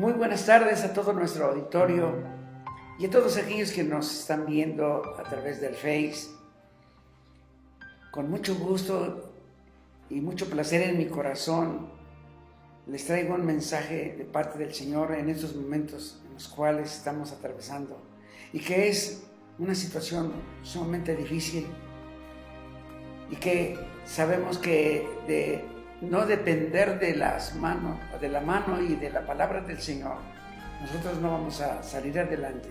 Muy buenas tardes a todo nuestro auditorio y a todos aquellos que nos están viendo a través del Face. Con mucho gusto y mucho placer en mi corazón, les traigo un mensaje de parte del Señor en estos momentos en los cuales estamos atravesando y que es una situación sumamente difícil y que sabemos que de no depender de de la mano y de la palabra del Señor, nosotros no vamos a salir adelante.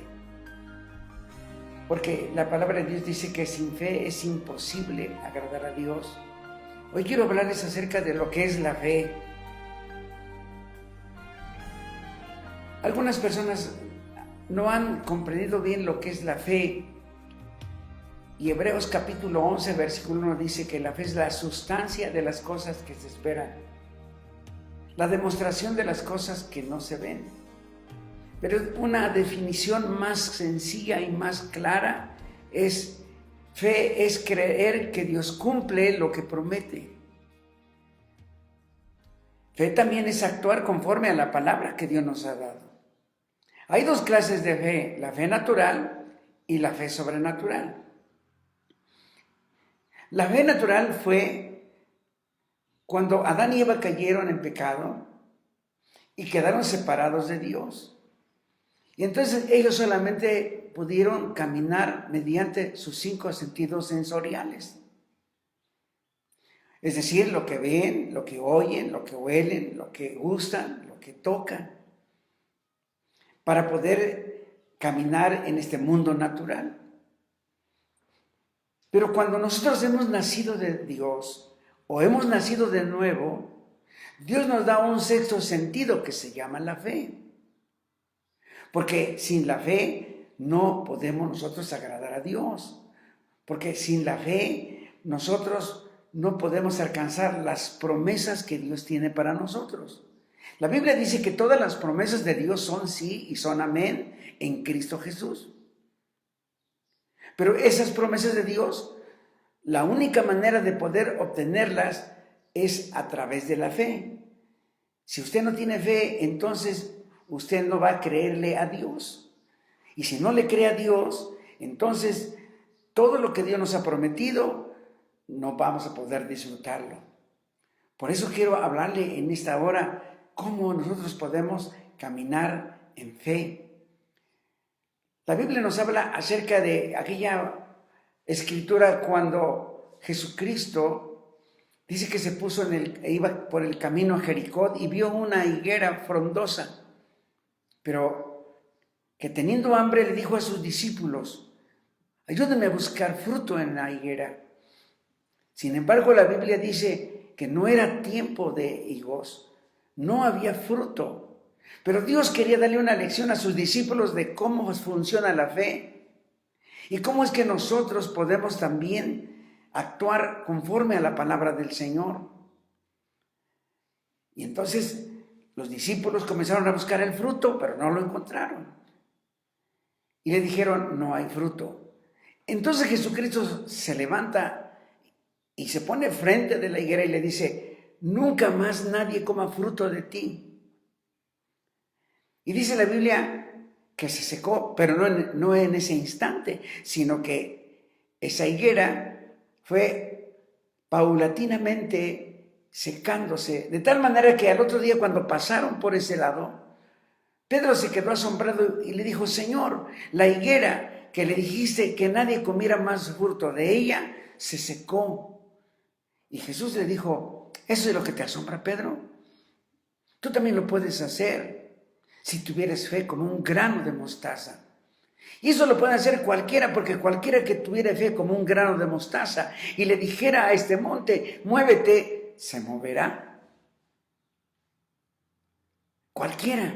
Porque la palabra de Dios dice que sin fe es imposible agradar a Dios. Hoy quiero hablarles acerca de lo que es la fe. Algunas personas no han comprendido bien lo que es la fe. Y Hebreos capítulo 11, versículo 1 dice que la fe es la sustancia de las cosas que se esperan, la demostración de las cosas que no se ven. Pero una definición más sencilla y más clara es: fe es creer que Dios cumple lo que promete. Fe también es actuar conforme a la palabra que Dios nos ha dado. Hay dos clases de fe: la fe natural y la fe sobrenatural. La fe natural fue cuando Adán y Eva cayeron en pecado y quedaron separados de Dios. Y entonces ellos solamente pudieron caminar mediante sus 5 sentidos sensoriales. Es decir, lo que ven, lo que oyen, lo que huelen, lo que gustan, lo que tocan, para poder caminar en este mundo natural. Pero cuando nosotros hemos nacido de Dios o hemos nacido de nuevo, Dios nos da un sexto sentido que se llama la fe. Porque sin la fe no podemos nosotros agradar a Dios. Porque sin la fe nosotros no podemos alcanzar las promesas que Dios tiene para nosotros. La Biblia dice que todas las promesas de Dios son sí y son amén en Cristo Jesús. Pero esas promesas de Dios, la única manera de poder obtenerlas es a través de la fe. Si usted no tiene fe, entonces usted no va a creerle a Dios. Y si no le cree a Dios, entonces todo lo que Dios nos ha prometido, no vamos a poder disfrutarlo. Por eso quiero hablarle en esta hora cómo nosotros podemos caminar en fe. La Biblia nos habla acerca de aquella escritura cuando Jesucristo dice que se puso iba por el camino a Jericó y vio una higuera frondosa, pero que teniendo hambre le dijo a sus discípulos: ayúdenme a buscar fruto en la higuera. Sin embargo, la Biblia dice que no era tiempo de higos, no había fruto. Pero Dios quería darle una lección a sus discípulos de cómo funciona la fe y cómo es que nosotros podemos también actuar conforme a la palabra del Señor. Y entonces los discípulos comenzaron a buscar el fruto, pero no lo encontraron. Y le dijeron: no hay fruto. Entonces Jesucristo se levanta y se pone frente de la higuera y le dice: nunca más nadie coma fruto de ti. Y dice la Biblia que se secó, pero no en ese instante, sino que esa higuera fue paulatinamente secándose, de tal manera que al otro día, cuando pasaron por ese lado, Pedro se quedó asombrado y le dijo: Señor, la higuera que le dijiste que nadie comiera más fruto de ella, se secó. Y Jesús le dijo: ¿eso es lo que te asombra, Pedro? Tú también lo puedes hacer si tuvieras fe como un grano de mostaza. Y eso lo puede hacer cualquiera, porque cualquiera que tuviera fe como un grano de mostaza y le dijera a este monte: muévete, se moverá. Cualquiera.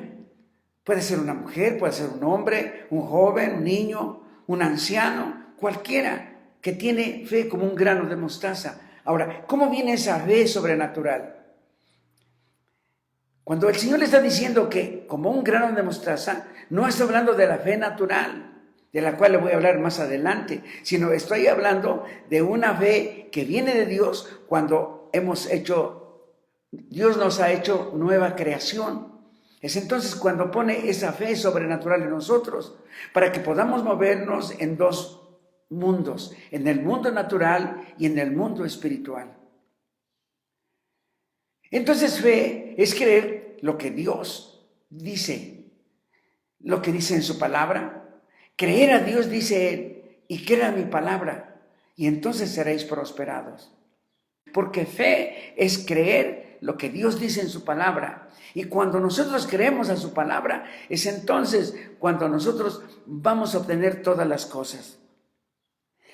Puede ser una mujer, puede ser un hombre, un joven, un niño, un anciano, cualquiera que tiene fe como un grano de mostaza. Ahora, ¿cómo viene esa fe sobrenatural? Cuando el Señor le está diciendo que como un grano de mostaza, no está hablando de la fe natural, de la cual le voy a hablar más adelante, sino estoy hablando de una fe que viene de Dios cuando Dios nos ha hecho nueva creación. Es entonces cuando pone esa fe sobrenatural en nosotros, para que podamos movernos en dos mundos, en el mundo natural y en el mundo espiritual. Entonces fe es creer lo que Dios dice, lo que dice en su palabra. Creer a Dios, dice Él, y creer a mi palabra, y entonces seréis prosperados. Porque fe es creer lo que Dios dice en su palabra. Y cuando nosotros creemos a su palabra, es entonces cuando nosotros vamos a obtener todas las cosas.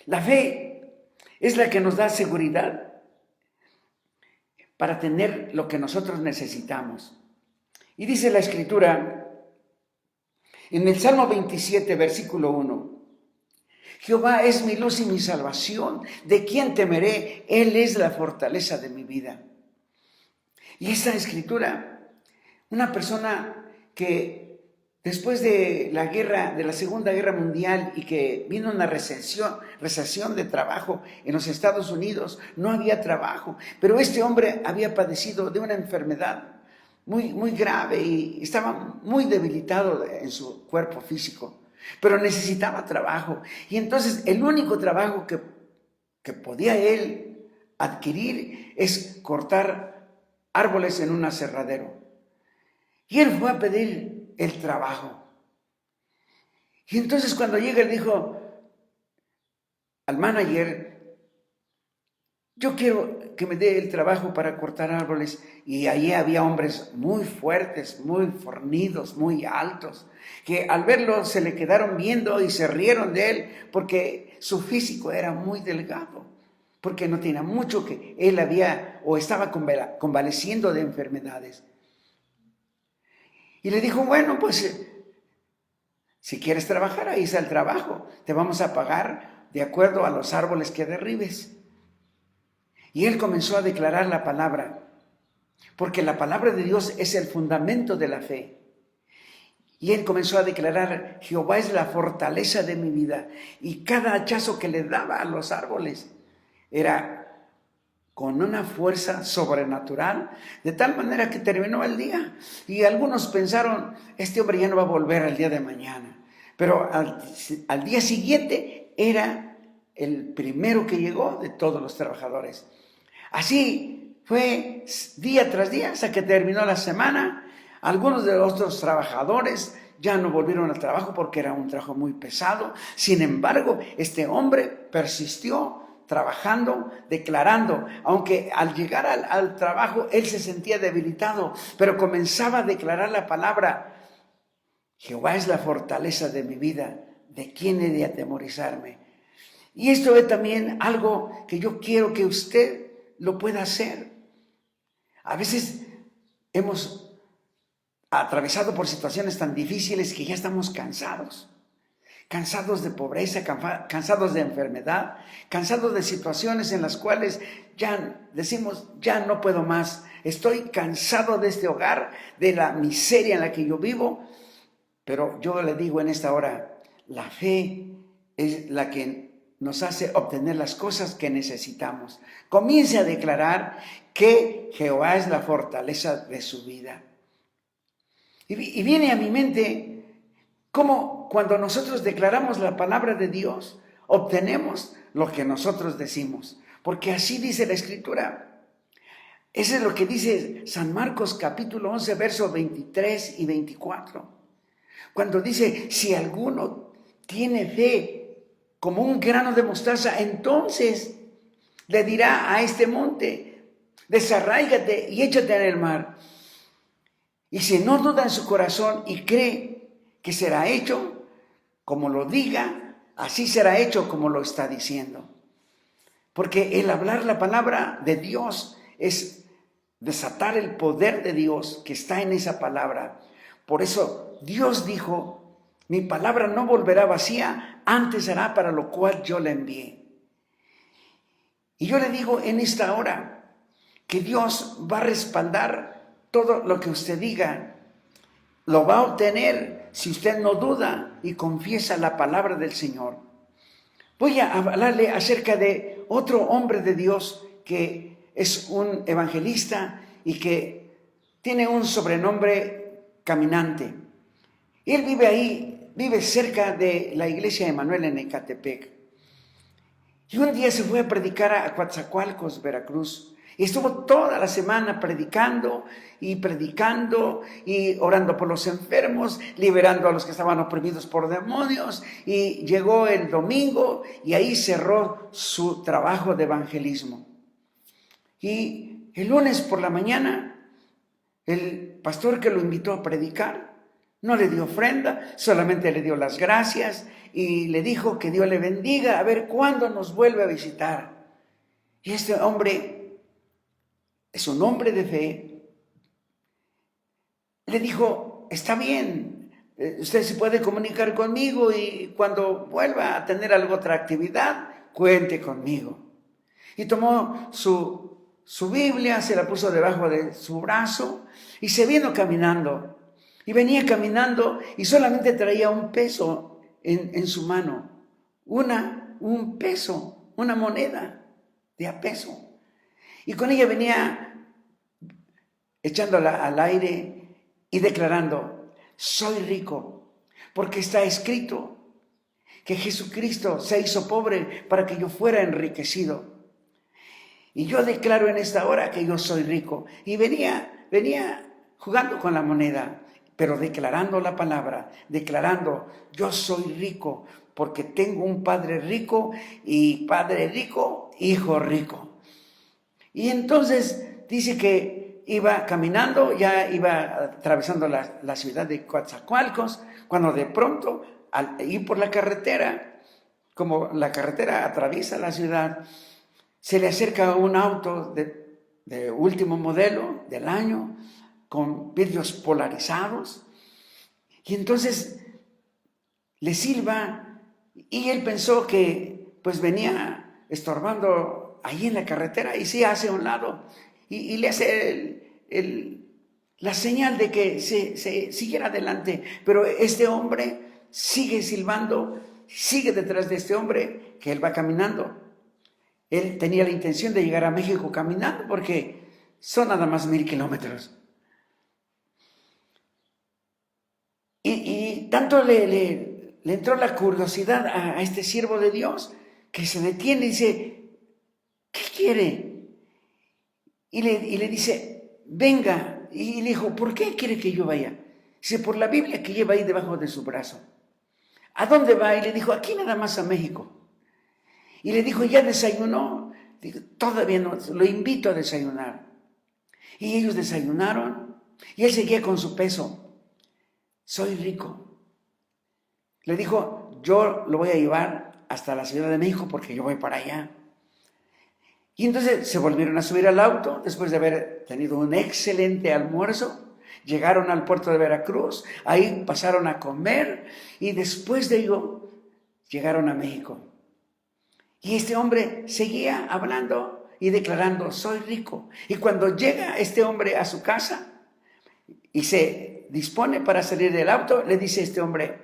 La fe es la que nos da seguridad para tener lo que nosotros necesitamos. Y dice la Escritura en el Salmo 27, versículo 1. Jehová es mi luz y mi salvación, ¿de quién temeré? Él es la fortaleza de mi vida. Y esta Escritura, una persona que después de la guerra, de la Segunda Guerra Mundial, y que vino una recesión de trabajo en los Estados Unidos, no había trabajo, pero este hombre había padecido de una enfermedad muy grave y estaba muy debilitado en su cuerpo físico, pero necesitaba trabajo. Y entonces el único trabajo que podía él adquirir es cortar árboles en un aserradero. Y él fue a pedir el trabajo. Y entonces cuando llega, él dijo al manager: yo quiero que me dé el trabajo para cortar árboles. Y allí había hombres muy fuertes, muy fornidos, muy altos, que al verlo se le quedaron viendo y se rieron de él, porque su físico era muy delgado, porque no tenía mucho, que él había o estaba convaleciendo de enfermedades. Y le dijo: bueno, pues si quieres trabajar, ahí está el trabajo, te vamos a pagar de acuerdo a los árboles que derribes. Y él comenzó a declarar la palabra, porque la palabra de Dios es el fundamento de la fe. Y él comenzó a declarar: Jehová es la fortaleza de mi vida. Y cada hachazo que le daba a los árboles era con una fuerza sobrenatural, de tal manera que terminó el día. Y algunos pensaron: este hombre ya no va a volver al día de mañana. Pero al día siguiente era el primero que llegó de todos los trabajadores. Así fue día tras día hasta que terminó la semana. Algunos de los otros trabajadores ya no volvieron al trabajo porque era un trabajo muy pesado. Sin embargo, este hombre persistió trabajando, declarando, aunque al llegar al trabajo él se sentía debilitado, pero comenzaba a declarar la palabra: Jehová es la fortaleza de mi vida, ¿de quién he de atemorizarme? Y esto es también algo que yo quiero que usted lo pueda hacer. A veces hemos atravesado por situaciones tan difíciles que ya estamos cansados de pobreza, cansados de enfermedad, cansados de situaciones en las cuales ya decimos: ya no puedo más, estoy cansado de este hogar, de la miseria en la que yo vivo. Pero yo le digo en esta hora, la fe es la que nos hace obtener las cosas que necesitamos. Comience a declarar que Jehová es la fortaleza de su vida. Y viene a mi mente cómo cuando nosotros declaramos la palabra de Dios, obtenemos lo que nosotros decimos. Porque así dice la Escritura. Eso es lo que dice San Marcos capítulo 11, versos 23 y 24. Cuando dice: si alguno tiene fe como un grano de mostaza, entonces le dirá a este monte: desarráigate y échate en el mar. Y si no duda en su corazón y cree que será hecho como lo diga, así será hecho como lo está diciendo. Porque el hablar la palabra de Dios es desatar el poder de Dios que está en esa palabra. Por eso Dios dijo: mi palabra no volverá vacía, antes hará para lo cual yo la envié. Y yo le digo en esta hora que Dios va a respaldar todo lo que usted diga. Lo va a obtener si usted no duda y confiesa la palabra del Señor. Voy a hablarle acerca de otro hombre de Dios que es un evangelista y que tiene un sobrenombre caminante. Él vive ahí, vive cerca de la iglesia de Emanuel en Ecatepec. Y un día se fue a predicar a Coatzacoalcos, Veracruz. Y estuvo toda la semana predicando y orando por los enfermos, liberando a los que estaban oprimidos por demonios. Y llegó el domingo y ahí cerró su trabajo de evangelismo. Y el lunes por la mañana, el pastor que lo invitó a predicar no le dio ofrenda, solamente le dio las gracias y le dijo que Dios le bendiga, a ver cuándo nos vuelve a visitar. Y este hombre es un hombre de fe. Le dijo, está bien, usted se puede comunicar conmigo y cuando vuelva a tener alguna otra actividad, cuente conmigo. Y tomó su Biblia, se la puso debajo de su brazo y se vino caminando. Y venía caminando y solamente traía un peso en su mano. Un peso, una moneda de a peso. Y con ella venía echándola al aire y declarando, soy rico, porque está escrito que Jesucristo se hizo pobre para que yo fuera enriquecido. Y yo declaro en esta hora que yo soy rico. Y venía jugando con la moneda, pero declarando la palabra, declarando, yo soy rico, porque tengo un padre rico, y padre rico, hijo rico. Y entonces dice que iba caminando, ya iba atravesando la ciudad de Coatzacoalcos, cuando de pronto, al ir por la carretera, como la carretera atraviesa la ciudad, se le acerca un auto de último modelo del año, con vidrios polarizados, y entonces le silba, y él pensó que pues venía estorbando ahí en la carretera, y se hace a un lado, y le hace la señal de que se siguiera adelante, pero este hombre sigue silbando, sigue detrás de este hombre, que él va caminando. Él tenía la intención de llegar a México caminando, porque son nada más 1000 kilómetros. Y tanto le entró la curiosidad a este siervo de Dios, que se detiene y dice, ¿qué quiere? Y le dice, venga. Y le dijo, ¿por qué quiere que yo vaya? Dice, por la Biblia que lleva ahí debajo de su brazo. ¿A dónde va? Y le dijo, aquí nada más a México. Y le dijo, ¿ya desayunó? Dijo, todavía no, lo invito a desayunar. Y ellos desayunaron, y él seguía con su peso. Soy rico. Le dijo, yo lo voy a llevar hasta la Ciudad de México porque yo voy para allá. Y entonces se volvieron a subir al auto después de haber tenido un excelente almuerzo. Llegaron al puerto de Veracruz, ahí pasaron a comer y después de ello llegaron a México. Y este hombre seguía hablando y declarando, soy rico. Y cuando llega este hombre a su casa y se dispone para salir del auto, le dice este hombre,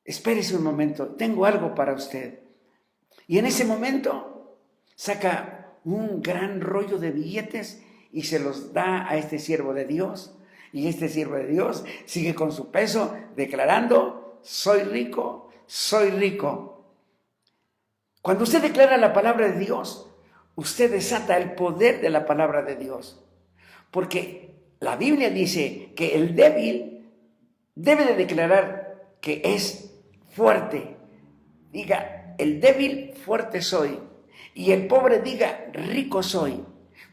espérese un momento, tengo algo para usted. Y en ese momento saca un gran rollo de billetes y se los da a este siervo de Dios. Y este siervo de Dios sigue con su peso declarando, soy rico, soy rico. Cuando usted declara la palabra de Dios, usted desata el poder de la palabra de Dios. Porque la Biblia dice que el débil debe de declarar que es fuerte. Diga, el débil fuerte soy. Y el pobre diga, rico soy.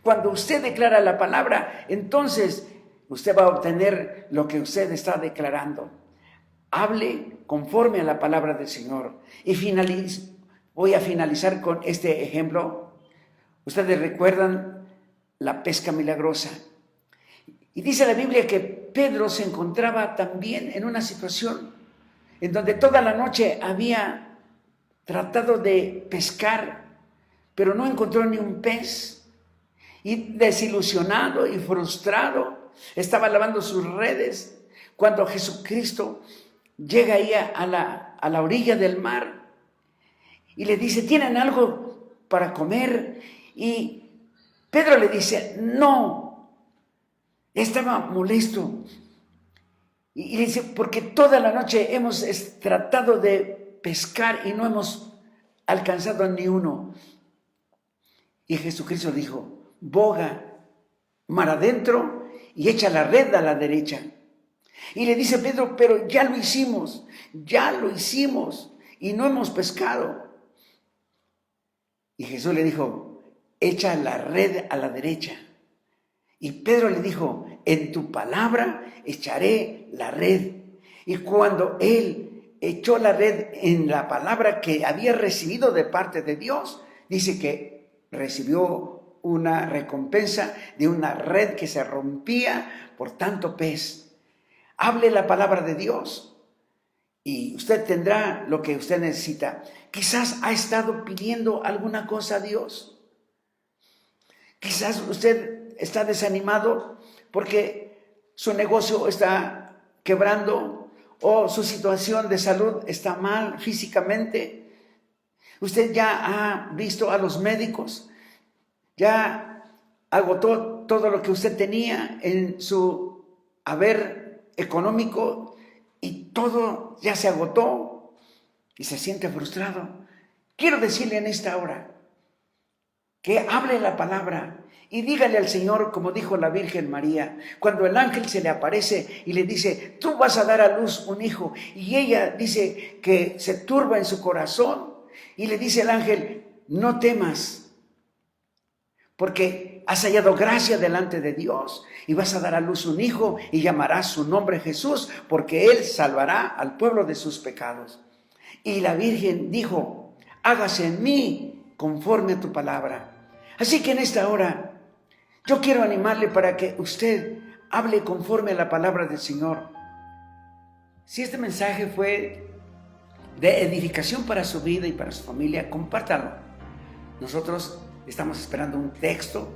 Cuando usted declara la palabra, entonces usted va a obtener lo que usted está declarando. Hable conforme a la palabra del Señor. Y voy a finalizar con este ejemplo. Ustedes recuerdan la pesca milagrosa. Y dice la Biblia que Pedro se encontraba también en una situación en donde toda la noche había tratado de pescar, pero no encontró ni un pez. Y desilusionado y frustrado, estaba lavando sus redes cuando Jesucristo llega ahí a la orilla del mar y le dice, ¿tienen algo para comer? Y Pedro le dice, no. Estaba molesto Y dice, porque toda la noche hemos tratado de pescar y no hemos alcanzado ni uno. Y Jesucristo dijo, boga mar adentro y echa la red a la derecha. Y le dice Pedro, pero ya lo hicimos y no hemos pescado. Y Jesús le dijo, echa la red a la derecha. Y Pedro le dijo, en tu palabra echaré la red. Y cuando él echó la red en la palabra que había recibido de parte de Dios, dice que recibió una recompensa de una red que se rompía por tanto pez. Hable la palabra de Dios y usted tendrá lo que usted necesita. Quizás ha estado pidiendo alguna cosa a Dios. Quizás usted está desanimado porque su negocio está quebrando o su situación de salud está mal físicamente. Usted ya ha visto a los médicos, ya agotó todo lo que usted tenía en su haber económico y todo ya se agotó y se siente frustrado. Quiero decirle en esta hora que hable la palabra y dígale al Señor, como dijo la Virgen María, cuando el ángel se le aparece y le dice, tú vas a dar a luz un hijo, y ella dice que se turba en su corazón y le dice al ángel, no temas, porque has hallado gracia delante de Dios y vas a dar a luz un hijo y llamarás su nombre Jesús, porque él salvará al pueblo de sus pecados. Y la Virgen dijo, hágase en mí conforme a tu palabra. Así que en esta hora yo quiero animarle para que usted hable conforme a la palabra del Señor. Si este mensaje fue de edificación para su vida y para su familia, compártalo. Nosotros estamos esperando un texto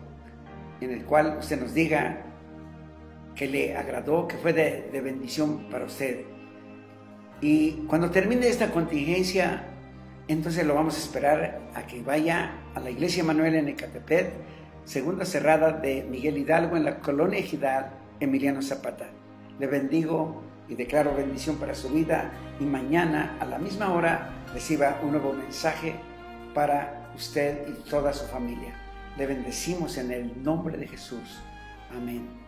en el cual usted nos diga que le agradó, que fue de bendición para usted. Y cuando termine esta contingencia, entonces lo vamos a esperar a que vaya a la Iglesia Emanuel en Ecatepec, segunda cerrada de Miguel Hidalgo, en la colonia Ejidal, Emiliano Zapata. Le bendigo y declaro bendición para su vida, y mañana a la misma hora reciba un nuevo mensaje para usted y toda su familia. Le bendecimos en el nombre de Jesús. Amén.